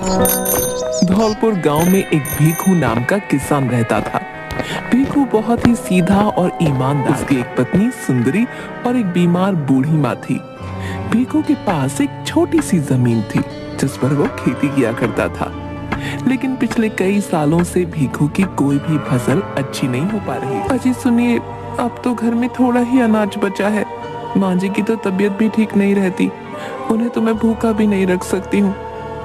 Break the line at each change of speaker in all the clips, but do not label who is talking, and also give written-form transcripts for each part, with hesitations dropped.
धौलपुर गांव में एक भीखू नाम का किसान रहता था। भीखू बहुत ही सीधा और ईमानदार। उसकी एक पत्नी सुंदरी और एक बीमार बूढ़ी माँ थी। भीखू के पास एक छोटी सी जमीन थी जिस पर वो खेती किया करता था, लेकिन पिछले कई सालों से भीखू की कोई भी फसल अच्छी नहीं हो पा रही। अजी सुनिए, अब तो घर में थोड़ा ही अनाज बचा है। माँ जी की तो तबीयत भी ठीक नहीं रहती, उन्हें तो मैं भूखा भी नहीं रख सकती हूँ।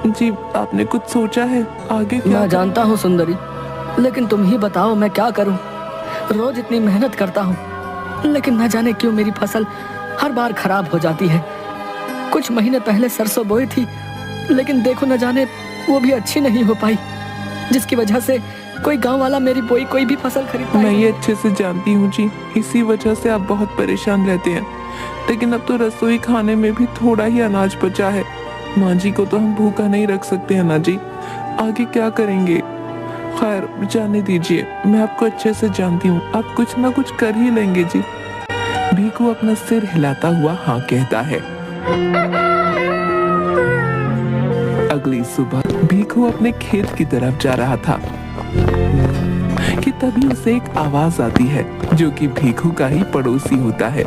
जी, आपने कुछ सोचा है आगे क्या?
मैं जानता हूँ सुंदरी, लेकिन तुम ही बताओ मैं क्या करूँ। रोज इतनी मेहनत करता हूँ, लेकिन न जाने क्यों मेरी फसल हर बार खराब हो जाती है। कुछ महीने पहले सरसों बोई थी, लेकिन देखो न जाने वो भी अच्छी नहीं हो पाई, जिसकी वजह से कोई गांव वाला मेरी बोई कोई भी फसल खरीदता
मैं ये अच्छे से जानती हूँ जी, इसी वजह से आप बहुत परेशान रहते हैं। लेकिन अब तो रसोई खाने में भी थोड़ा ही अनाज बचा है। माँ जी को तो हम भूखा नहीं रख सकते हैं ना जी, आगे क्या करेंगे? खैर जाने दीजिए, मैं आपको अच्छे से जानती हूँ, आप कुछ ना कुछ कर ही लेंगे जी। भीखू अपना सिर हिलाता हुआ हाँ कहता है। अगली सुबह भीखू अपने खेत की तरफ जा रहा था कि तभी उसे एक आवाज आती है, जो कि भीखू का ही पड़ोसी होता है।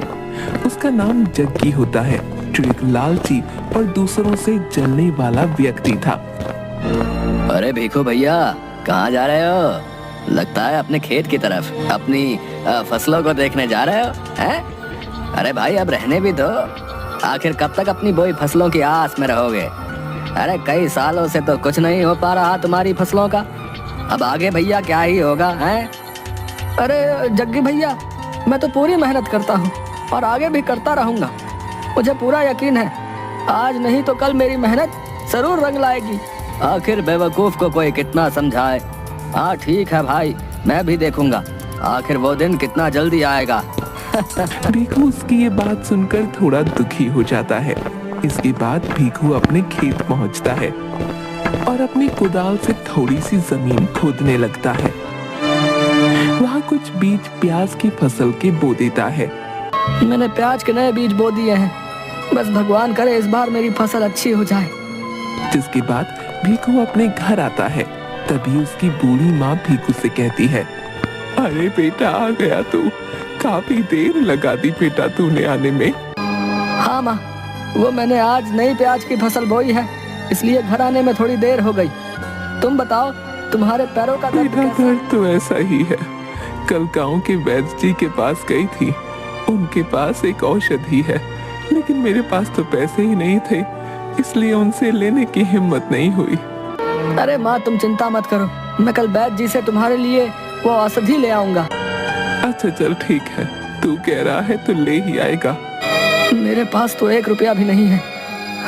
उसका नाम जग्गी होता है, जो एक लालची और दूसरों से जलने वाला व्यक्ति था।
अरे भीखू भैया, कहाँ जा रहे हो? लगता है अपने खेत की तरफ, अपनी फसलों को देखने जा रहे हो, हैं? अरे भाई अब रहने भी दो, आखिर कब तक अपनी बोई फसलों की आस में रहोगे? अरे कई सालों से तो कुछ नहीं हो पा रहा तुम्हारी फसलों का, अब आगे भैया क्या ही होगा, हैं? अरे जग्गी भैया, मैं तो पूरी मेहनत करता हूँ और आगे भी करता रहूंगा। मुझे पूरा यकीन है आज नहीं तो कल मेरी मेहनत जरूर रंग लाएगी। आखिर बेवकूफ को कोई कितना समझाए। हाँ ठीक है भाई, मैं भी देखूंगा, आखिर वो दिन कितना जल्दी आएगा।
भीखू उसकी ये बात सुनकर थोड़ा दुखी हो जाता है। इसके बाद भीखू अपने खेत पहुंचता है और अपनी कुदाल से थोड़ी सी जमीन खोदने लगता है। वहाँ कुछ बीज प्याज की फसल के बो देता है।
मैंने प्याज के नए बीज बो दिए हैं, बस भगवान करे इस बार मेरी फसल अच्छी हो जाए।
जिसके बाद भीखू अपने घर आता है। तभी उसकी बूढ़ी माँ भीखू से कहती है, अरे बेटा आ गया तू, काफी देर लगा दी बेटा तूने आने में।
हाँ माँ, वो मैंने आज नई प्याज की फसल बोई है, इसलिए घर आने में थोड़ी देर हो गई। तुम बताओ, तुम्हारे पैरों का दर्द
मेरा
कैसा?
दर्द तो ऐसा ही है। कल गांव के वैद्य जी के पास गई थी, उनके पास एक औषधि है, लेकिन मेरे पास तो पैसे ही नहीं थे, इसलिए उनसे लेने की हिम्मत नहीं हुई।
अरे माँ तुम चिंता मत करो, मैं कल वैद्य जी से तुम्हारे लिए वो औषधि ले आऊंगा।
अच्छा चल ठीक है, तू कह रहा है तो ले ही आएगा।
मेरे पास तो 1 रुपया भी नहीं है,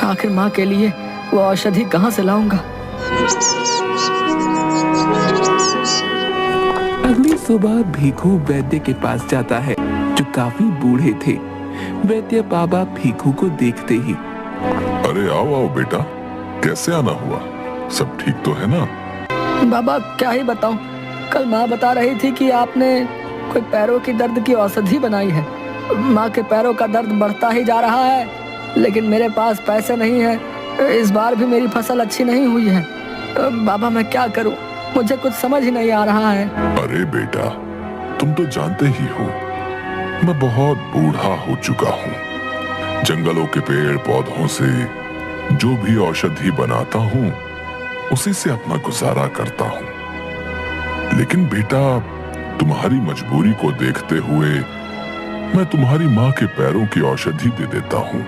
आखिर माँ के लिए वो औषधि कहाँ से लाऊंगा?
अगली सुबह भीखू वैद्य के पास जाता है, जो काफी बूढ़े थे। वैद्य बाबा भीखू को देखते ही,
अरे आओ आओ बेटा, कैसे आना हुआ? सब ठीक तो है ना?
बाबा क्या ही बताऊं, कल माँ बता रही थी कि आपने कोई पैरों की दर्द की औषधि बनाई है। माँ के पैरों का दर्द बढ़ता ही जा रहा है, लेकिन मेरे पास पैसे नहीं है। इस बार भी मेरी फसल अच्छी नहीं हुई है। बाबा मैं क्या करूं, मुझे कुछ समझ ही नहीं आ रहा है।
अरे बेटा, तुम तो जानते ही हो मैं बहुत बूढ़ा हो चुका हूँ। जंगलों के पेड़ पौधों से जो भी औषधि बनाता हूँ, उसी से अपना गुजारा करता हूँ। लेकिन बेटा, तुम्हारी मजबूरी को देखते हुए मैं तुम्हारी माँ के पैरों की औषधि दे देता हूँ,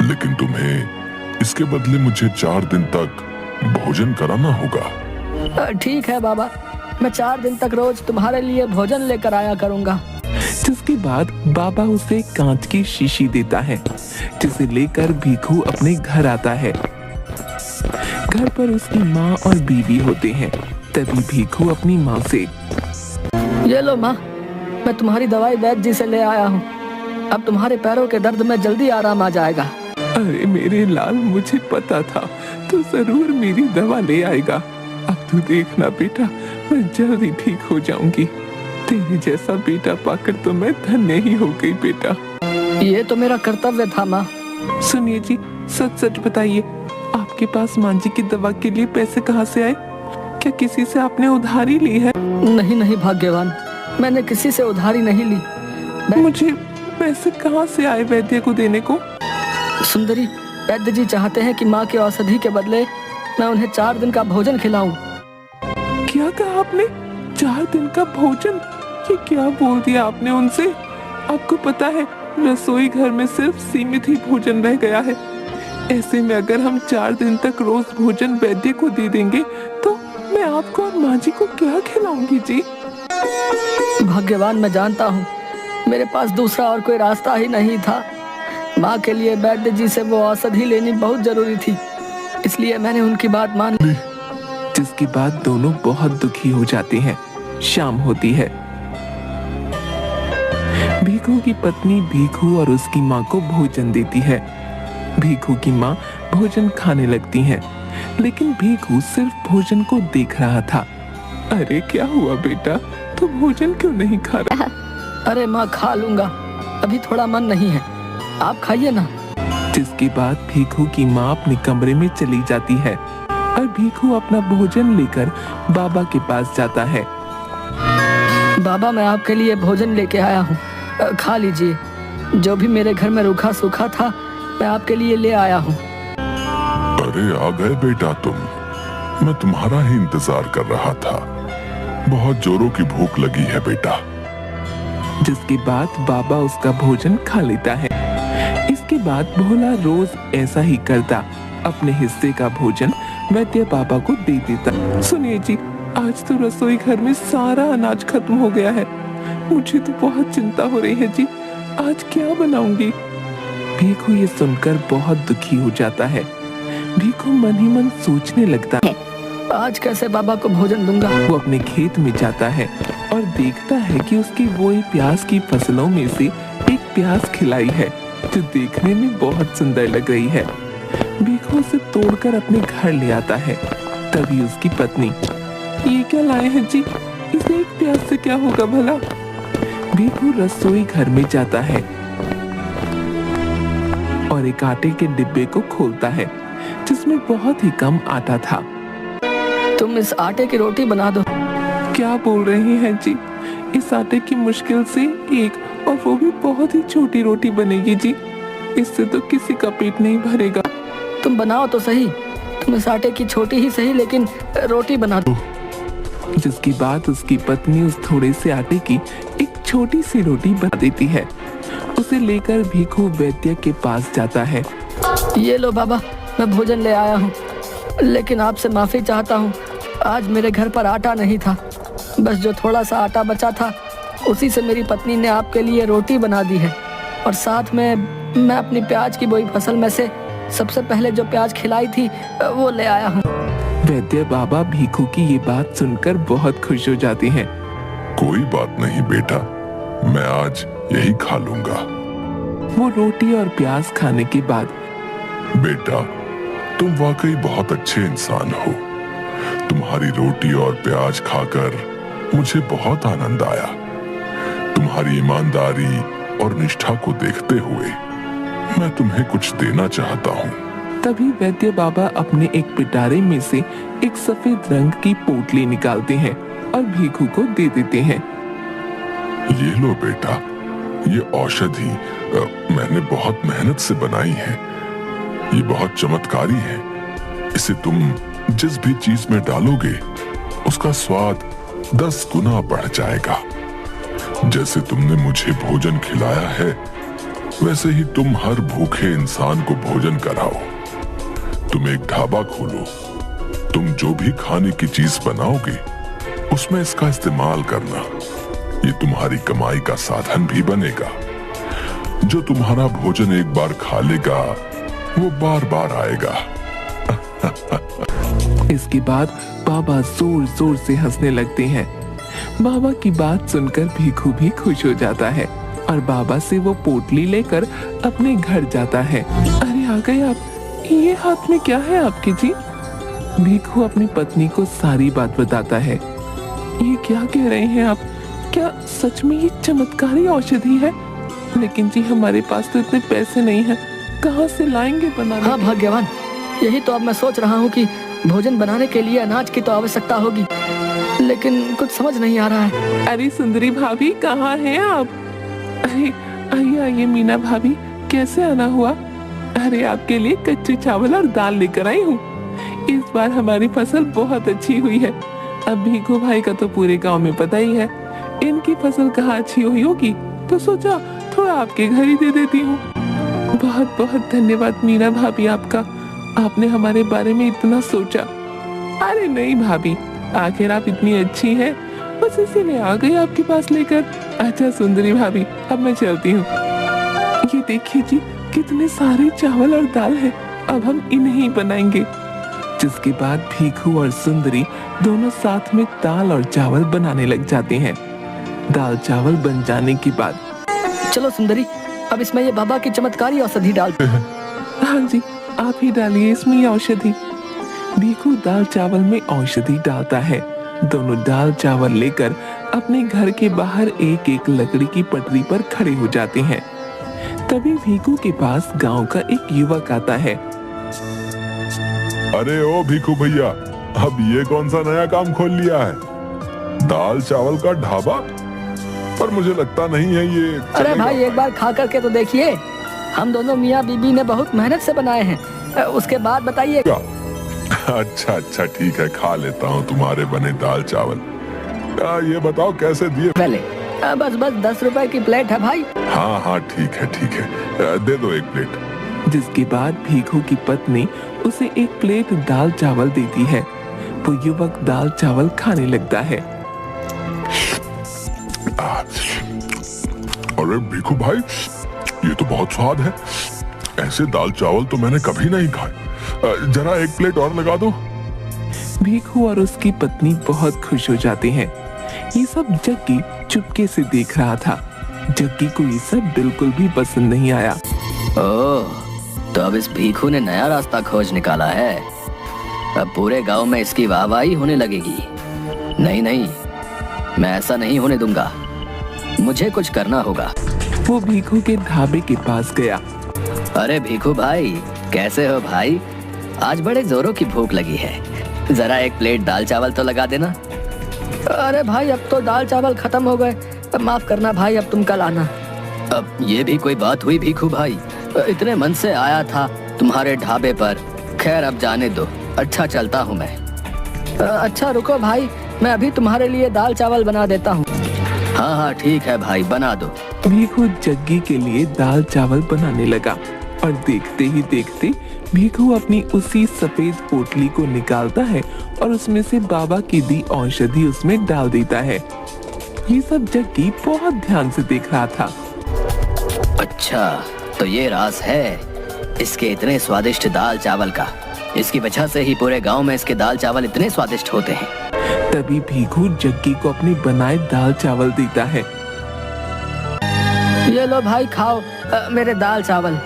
लेकिन तुम्हें इसके बदले मुझे 4 दिन तक भोजन कराना होगा।
ठीक है बाबा, मैं 4 दिन तक रोज तुम्हारे लिए भोजन लेकर आया करूँगा।
जिसके बाद बाबा उसे कांच की शीशी देता है, जिसे लेकर भीखू अपने घर आता है। घर पर उसकी माँ और बीवी होते हैं। तभी भीखू अपनी माँ से,
ये लो माँ, मैं तुम्हारी दवाई वैद्य जी से ले आया हूँ, अब तुम्हारे पैरों के दर्द में जल्दी आराम आ जाएगा।
अरे मेरे लाल, मुझे पता था तो जरूर मेरी दवा ले आएगा। अब तू देखना बेटा, मैं जल्दी ठीक हो जाऊंगी। तेरे जैसा बेटा पाकर तो मैं धन्य ही हो गई बेटा।
ये तो मेरा कर्तव्य था माँ।
सुनिए जी, सच सच बताइए, आपके पास माँ जी की दवा के लिए पैसे कहाँ से आए? क्या किसी से आपने उधारी ली है?
नहीं नहीं भाग्यवान, मैंने किसी से उधारी नहीं ली।
मुझे पैसे कहाँ से आए वैद्य को देने को?
सुंदरी, वैद्य जी चाहते हैं कि माँ के औषधि के बदले मैं उन्हें 4 दिन का भोजन खिलाऊं।
क्या कहा आपने? 4 दिन का भोजन? ये क्या बोल दिया आपने उनसे? आपको पता है रसोई घर में सिर्फ सीमित ही भोजन रह गया है। ऐसे में अगर हम 4 दिन तक रोज भोजन वैद्य को दे देंगे तो मैं आपको और माँ जी को क्या खिलाऊंगी जी?
भाग्यवान, मैं जानता हूँ मेरे पास दूसरा और कोई रास्ता ही नहीं था। माँ के लिए वैद्य जी से वो औषधि लेनी बहुत जरूरी थी, इसलिए मैंने उनकी बात मान ली।
जिसके बाद दोनों बहुत दुखी हो जाते हैं। शाम होती है। भीखू की पत्नी भीखू और उसकी माँ को भोजन देती है। भीखू की माँ भोजन खाने लगती हैं, लेकिन भीखू सिर्फ भोजन को देख रहा था। अरे क्या हुआ बेटा, तू भोजन क्यों नहीं खा रहा?
अरे माँ, खा लूंगा, अभी थोड़ा मन नहीं है, आप खाइए ना।
जिसके बाद भीखू की माँ अपने कमरे में चली जाती है और भीखू अपना भोजन लेकर बाबा के पास जाता है।
बाबा, मैं आपके लिए भोजन लेके आया हूँ, खा लीजिए। जो भी मेरे घर में रूखा सूखा था मैं आपके लिए ले आया हूँ।
अरे आ गए बेटा तुम, मैं तुम्हारा ही इंतजार कर रहा था। बहुत जोरों की भूख लगी है बेटा।
जिसके बाद बाबा उसका भोजन खा लेता है। इसके बाद भोला रोज ऐसा ही करता, अपने हिस्से का भोजन वैद्य बाबा को दे देता। सुनिए जी, आज तो रसोई घर में सारा अनाज खत्म हो गया है। मुझे तो बहुत चिंता हो रही है जी, आज क्या बनाऊंगी? भीखू ये सुनकर बहुत दुखी हो जाता है। भीखू मन ही मन सोचने लगता है,
आज कैसे बाबा को भोजन दूंगा।
वो अपने खेत में जाता है और देखता है कि उसकी वो प्याज की फसलों में से एक प्याज खिलाई है जो देखने में बहुत सुंदर लग रही है। भीखू उसे तोड़कर अपने घर ले आता है। तभी उसकी पत्नी, ये क्या लाए हैं जी? इस एक प्याज से क्या होगा भला? भीखू रसोई घर में जाता है और एक आटे के डिब्बे को खोलता है जिसमें बहुत ही कम आटा था।
तुम इस आटे की रोटी बना दो।
क्या बोल रहे हैं जी? इस आटे की मुश्किल से एक, और वो भी बहुत ही छोटी रोटी बनेगी जी। इससे तो किसी का पेट नहीं भरेगा।
तुम बनाओ तो सही, तुम इस आटे की छोटी ही सही लेकिन रोटी बना दो।
जिसकी बात उसकी पत्नी उस थोड़े से आटे की एक छोटी सी रोटी बना देती है। उसे लेकर भीखू वैद्य के पास जाता है।
ये लो बाबा, मैं भोजन ले आया हूँ, लेकिन आपसे माफी चाहता हूँ, आज मेरे घर पर आटा नहीं था। बस जो थोड़ा सा आटा बचा था उसी से मेरी पत्नी ने आपके लिए रोटी बना दी है, और साथ में मैं अपनी प्याज की बोई फसल में से सबसे पहले जो प्याज खिलाई थी वो ले आया हूँ।
वैद्य बाबा भीखू की ये बात सुनकर बहुत खुश हो जाते हैं।
कोई बात नहीं बेटा, मैं आज यही खा लूंगा।
वो रोटी और प्याज खाने के बाद,
बेटा तुम वाकई बहुत अच्छे इंसान हो। तुम्हारी रोटी और प्याज खाकर मुझे बहुत आनंद आया। तुम्हारी ईमानदारी और निष्ठा को देखते हुए मैं तुम्हें कुछ देना चाहता हूँ।
तभी वैद्य बाबा अपने एक पिटारे में से एक सफेद रंग की पोटली निकालते हैं और भीखू को दे देते हैं।
ये लो बेटा, ये औषधि मैंने बहुत मेहनत से बनाई है। ये बहुत चमत्कारी है। इसे तुम जिस भी चीज में डालोगे उसका स्वाद 10 गुना बढ़ जाएगा। जैसे तुमने मुझे भोजन खिलाया है, वैसे ही तुम हर भूखे इंसान को भोजन कराओ। तुम एक ढाबा खोलो। तुम जो भी खाने की चीज बनाओगे उसमें इसका इस्तेमाल करना। ये तुम्हारी कमाई का साधन भी बनेगा। जो तुम्हारा भोजन एक बार खा लेगा वो बार बार आएगा।
इसके बाद बाबा जोर जोर से हंसने लगते हैं। बाबा की बात सुनकर भीखू भी खुश हो जाता है और बाबा से वो पोटली लेकर अपने घर जाता है। अरे आ गए आप, ये हाथ में क्या है आपके जी? भीखू अपनी पत्नी को सारी बात बताता है। ये क्या कह रहे हैं आप? क्या सच में ये चमत्कारी औषधि है? लेकिन जी हमारे पास तो इतने पैसे नहीं हैं, कहाँ से लाएंगे बनाने?
हाँ भाग्यवान, यही तो अब मैं सोच रहा हूँ कि भोजन बनाने के लिए अनाज की तो आवश्यकता होगी, लेकिन कुछ समझ नहीं आ रहा है।
अरे सुंदरी भाभी, कहाँ हैं आप? अरे आइए आइए मीना भाभी, कैसे आना हुआ? अरे आपके लिए कच्चे चावल और दाल लेकर आई हूँ। इस बार हमारी फसल बहुत अच्छी हुई है। अब भीखू भाई का तो पूरे गांव में पता ही है, इनकी फसल कहाँ अच्छी हुई होगी, तो सोचा थोड़ा आपके घर ही दे देती हूँ। बहुत बहुत धन्यवाद मीना भाभी आपका, आपने हमारे बारे में इतना सोचा। अरे नहीं भाभी, आखिर आप इतनी अच्छी हैं, बस इसीलिए आ गई आपके पास लेकर। अच्छा सुंदरी भाभी, अब मैं चलती हूँ। ये देखिए जी, कितने सारे चावल और दाल है, अब हम इन्हें ही बनाएंगे। जिसके बाद भीखू और सुंदरी दोनों साथ में दाल और चावल बनाने लग जाते हैं। दाल चावल बन जाने के बाद
चलो सुंदरी, अब इसमें ये बाबा की चमत्कारी औषधि डालते हैं।
हाँ जी, आप ही डालिए इसमें ये औषधि। भीखू दाल चावल में औषधि डालता है। दोनों दाल चावल लेकर अपने घर के बाहर एक एक लकड़ी की पटरी पर खड़े हो जाते हैं। तभी भीखू के पास गांव का एक युवक आता है।
अरे ओ भीखू भैया, अब ये कौन सा नया काम खोल लिया है? दाल चावल का ढाबा? पर मुझे लगता नहीं है ये
अरे
चलेगा।
भाई, एक बार खा करके तो देखिए, हम दोनों मियाँ बीबी ने बहुत मेहनत से बनाए हैं। उसके बाद बताइए।
क्या? अच्छा अच्छा ठीक है, खा लेता हूँ तुम्हारे बने दाल चावल। ये बताओ कैसे दिए?
पहले बस 10 रुपए की प्लेट है भाई।
हाँ हाँ ठीक है, दे दो एक प्लेट।
जिसके बाद भीखू की पत्नी उसे एक प्लेट दाल चावल देती है। वो युवक दाल चावल खाने लगता है।
अरे भीखू भाई, ये तो बहुत स्वाद है। ऐसे दाल चावल तो मैंने कभी नहीं खाए। जरा एक प्लेट और लगा दो।
भीखू और उसकी पत्नी बहुत खुश हो जाते हैं। ये सब जग्गी चुपके से देख रहा था। जग्गी को ये सब बिल्कुल भी पसंद नहीं आया।
ओह, तो अब इस भीखू ने नया रास्ता खोज निकाला है। अब पूरे गांव में इसकी वाहवाही होने लगेगी। नहीं नहीं, मैं ऐसा नहीं होने दूंगा। मुझे कुछ करना होगा।
वो भीखू के ढाबे के पास गया।
अरे भीखू भाई, कैसे हो भाई? आज बड़े जोरों की भूख लगी है, जरा एक प्लेट दाल चावल तो लगा देना।
अरे भाई, अब तो दाल चावल खत्म हो गए, माफ करना भाई, अब तुम कल आना।
अब ये भी कोई बात हुई भीखू भाई? इतने मन से आया था तुम्हारे ढाबे पर। खैर अब जाने दो, अच्छा चलता हूँ मैं।
अच्छा रुको भाई, मैं अभी तुम्हारे लिए दाल चावल बना देता हूँ।
हाँ हाँ ठीक है भाई, बना दो।
भीखू जग्गी के लिए दाल चावल बनाने लगा और देखते ही देखते भीखू अपनी उसी सफेद पोटली को निकालता है और उसमें से बाबा की दी औषधि उसमें डाल देता है। ये सब जग्गी बहुत ध्यान से देख रहा था।
अच्छा, तो ये राज है इसके इतने स्वादिष्ट दाल चावल का। इसकी वजह से ही पूरे गांव में इसके दाल चावल इतने स्वादिष्ट होते हैं।
तभी भीखू जग्गी को अपने बनाए दाल चावल देता है।
ये लो भाई, खाओ मेरे दाल चावल।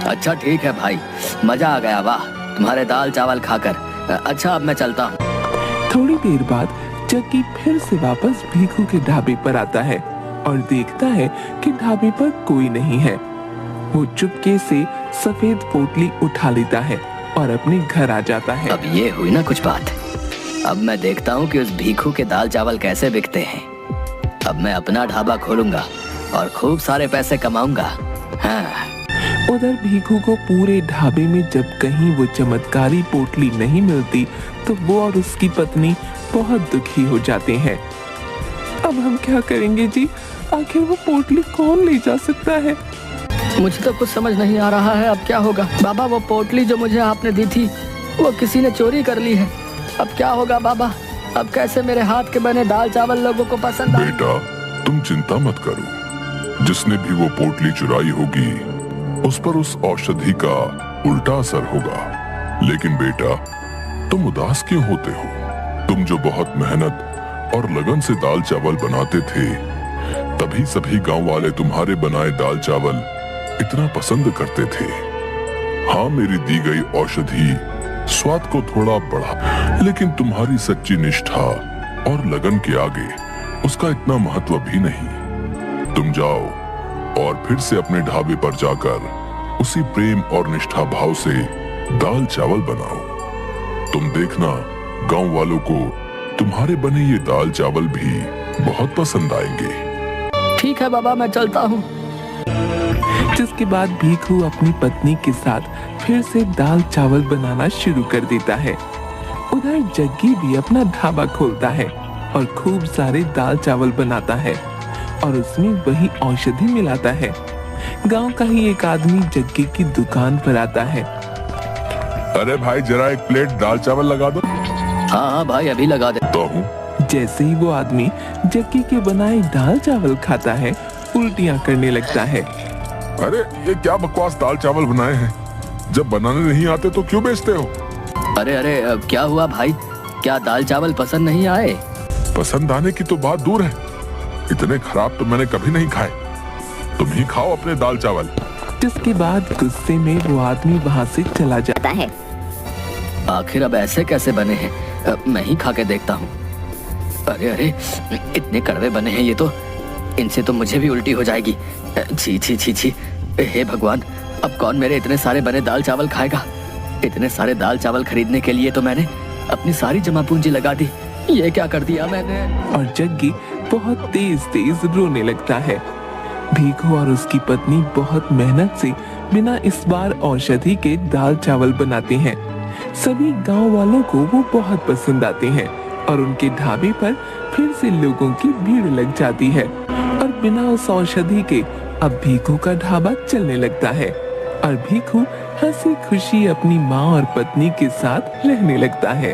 अच्छा ठीक है भाई, मजा आ गया, वाह तुम्हारे दाल चावल खाकर। अच्छा अब मैं चलता हूँ।
थोड़ी देर बाद जग्गी फिर से वापस भीखू के ढाबे पर आता है और देखता है कि ढाबे पर कोई नहीं है। वो चुपके से सफेद पोटली उठा लेता है और अपने घर आ जाता है।
अब ये हुई ना कुछ बात। अब मैं देखता हूँ कि उस भीखू के दाल चावल कैसे बिकते हैं। अब मैं अपना ढाबा खोलूंगा और खूब सारे पैसे कमाऊंगा। हाँ।
उधर भीखू को पूरे ढाबे में जब कहीं वो चमत्कारी पोटली नहीं मिलती तो वो और उसकी पत्नी बहुत दुखी हो जाते हैं। अब हम क्या करेंगे जी? आखिर वो पोटली कौन ले जा सकता है?
मुझे तो कुछ समझ नहीं आ रहा है, अब क्या होगा? बाबा, वो पोटली जो मुझे आपने दी थी वो किसी ने चोरी कर ली है। अब क्या होगा बाबा? अब कैसे मेरे हाथ के बने दाल चावल लोगों को पसंद आए?
बेटा, तुम चिंता मत करो। जिसने भी वो पोटली चुराई होगी उस पर उस औषधि का उल्टा असर होगा। लेकिन बेटा, तुम उदास क्यों होते हो? तुम जो बहुत मेहनत और लगन से दाल चावल बनाते थे, तभी सभी गांव वाले तुम्हारे बनाए दाल चावल इतना पसंद करते थे। हाँ, मेरी दी गई औषधि स्वाद को थोड़ा बढ़ा, लेकिन तुम्हारी सच्ची निष्ठा और लगन के आगे उसका इतना महत्व भी नहीं। तुम जाओ और फिर से अपने ढाबे पर जाकर उसी प्रेम और निष्ठा भाव से दाल चावल बनाओ। तुम देखना गांव वालों को तुम्हारे बने ये दाल चावल भी बहुत पसंद आएंगे।
ठीक है बाबा, मैं चलता हूँ।
जिसके बाद भीखू अपनी पत्नी के साथ फिर से दाल चावल बनाना शुरू कर देता है। उधर जग्गी भी अपना ढाबा खोलता है और खूब सारे दाल चावल बनाता है और उसमें वही औषधि मिलाता है। गांव का ही एक आदमी जग्गी की दुकान पर आता है।
अरे भाई जरा एक प्लेट दाल चावल लगा दो।
हाँ हाँ भाई, अभी लगा दे।
तो हूँ।
जैसे ही वो आदमी जग्गी के बनाए दाल चावल खाता है, उल्टियां करने लगता है।
अरे ये क्या बकवास दाल चावल बनाए हैं? जब बनाने नहीं आते तो क्यों बेचते हो?
अरे अरे, क्या हुआ भाई? क्या दाल चावल पसंद नहीं आए?
पसंद आने की तो बात दूर है, इतने खराब तो मैंने कभी नहीं खाए। तुम ही खाओ अपने दाल चावल।
जिसके बाद गुस्से में वो आदमी वहाँ से चला जाता है।
आखिर अब ऐसे कैसे बने हैं? मैं ही खा के देखता हूँ। अरे अरे, इतने कड़वे बने हैं ये तो, इनसे तो मुझे भी उल्टी हो जाएगी। छी छी छी छी। हे भगवान, अब कौन मेरे इतने सारे बने दाल चावल खाएगा? इतने सारे दाल चावल खरीदने के लिए तो मैंने अपनी सारी जमा पूंजी लगा दी। ये क्या कर दिया मैंने?
और जग्गी बहुत तेज तेज रोने लगता है। भीखू और उसकी पत्नी बहुत मेहनत से बिना इस बार औषधि के दाल चावल बनाते हैं। सभी गांव वालों को वो बहुत पसंद आते हैं और उनके ढाबे पर फिर से लोगों की भीड़ लग जाती है और बिना उस औषधि के अब भीखू का ढाबा चलने लगता है और भीखू हंसी खुशी अपनी माँ और पत्नी के साथ रहने लगता है।